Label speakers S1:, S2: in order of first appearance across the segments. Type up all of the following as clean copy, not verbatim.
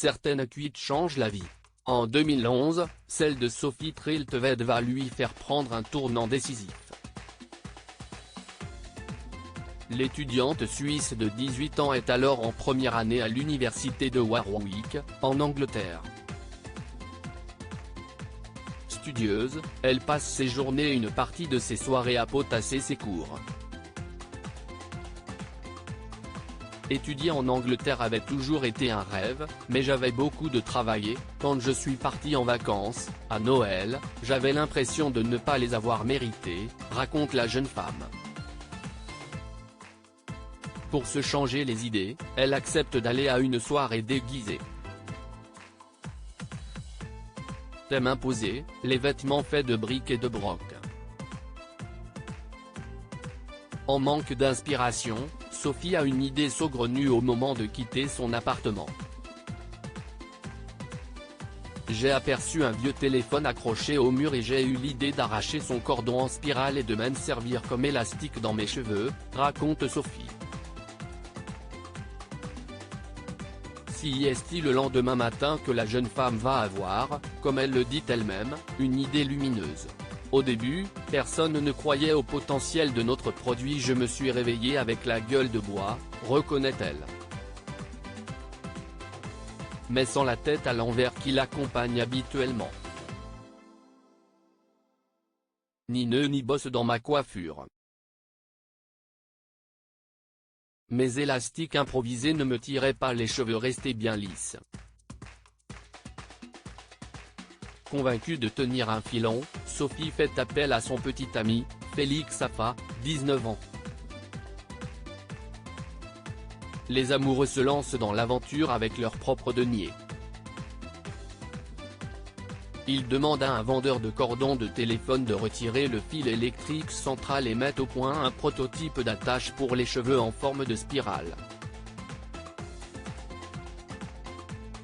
S1: certaines cuites changent la vie. En 2011, celle de Sophie Triltved va lui faire prendre un tournant décisif. L'étudiante suisse de 18 ans est alors en première année à l'université de Warwick, en Angleterre. Studieuse, elle passe ses journées et une partie de ses soirées à potasser ses cours. Étudier en Angleterre avait toujours été un rêve, mais j'avais beaucoup de travail et, quand je suis partie en vacances, à Noël, j'avais l'impression de ne pas les avoir méritées, raconte la jeune femme. Pour se changer les idées, elle accepte d'aller à une soirée déguisée. Thème imposé, les vêtements faits de briques et de broc. En manque d'inspiration, Sophie a une idée saugrenue au moment de quitter son appartement. J'ai aperçu un vieux téléphone accroché au mur et j'ai eu l'idée d'arracher son cordon en spirale et de m'en servir comme élastique dans mes cheveux, raconte Sophie. C'est le lendemain matin que la jeune femme va avoir, comme elle le dit elle-même, une idée lumineuse. Au début, personne ne croyait au potentiel de notre produit. Je me suis réveillée avec la gueule de bois, reconnaît-elle. Mais sans la tête à l'envers qui l'accompagne habituellement. Ni nœud ni bosse dans ma coiffure. Mes élastiques improvisés ne me tiraient pas les cheveux restés bien lisses. Convaincue de tenir un filon, Sophie fait appel à son petit ami, Félix Safa, 19 ans. Les amoureux se lancent dans l'aventure avec leurs propres deniers. Ils demandent à un vendeur de cordons de téléphone de retirer le fil électrique central et mettent au point un prototype d'attache pour les cheveux en forme de spirale.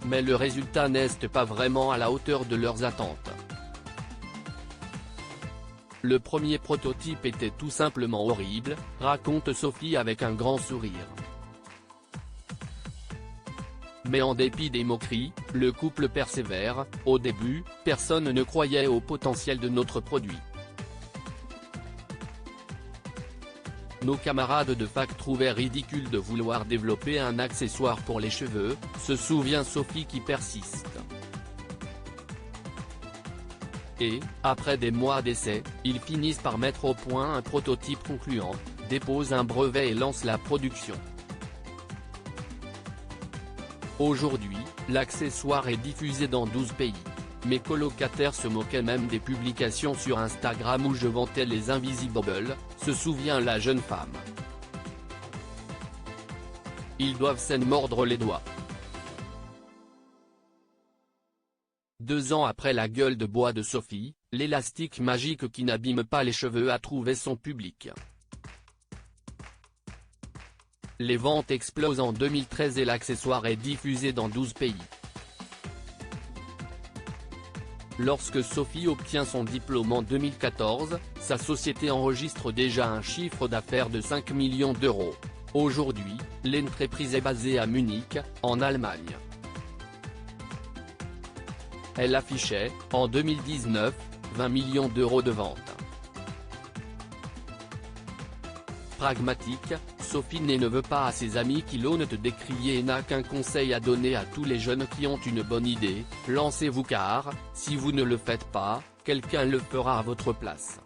S1: Mais le résultat n'est pas vraiment à la hauteur de leurs attentes. Le premier prototype était tout simplement horrible, raconte Sophie avec un grand sourire. Mais en dépit des moqueries, le couple persévère. Au début, personne ne croyait au potentiel de notre produit. Nos camarades de fac trouvaient ridicule de vouloir développer un accessoire pour les cheveux, se souvient Sophie qui persiste. Et, après des mois d'essais, ils finissent par mettre au point un prototype concluant, déposent un brevet et lancent la production. Aujourd'hui, l'accessoire est diffusé dans 12 pays. Mes colocataires se moquaient même des publications sur Instagram où je vantais les Invisibles, se souvient la jeune femme. Ils doivent s'en mordre les doigts. 2 ans après la gueule de bois de Sophie, l'élastique magique qui n'abîme pas les cheveux a trouvé son public. Les ventes explosent en 2013 et l'accessoire est diffusé dans 12 pays. Lorsque Sophie obtient son diplôme en 2014, sa société enregistre déjà un chiffre d'affaires de 5 millions d'euros. Aujourd'hui, l'entreprise est basée à Munich, en Allemagne. Elle affichait, en 2019, 20 millions d'euros de ventes. Pragmatique, Sophie ne veut pas à ses amis qui l'ont de décrier et n'a qu'un conseil à donner à tous les jeunes qui ont une bonne idée: lancez-vous car, si vous ne le faites pas, quelqu'un le fera à votre place.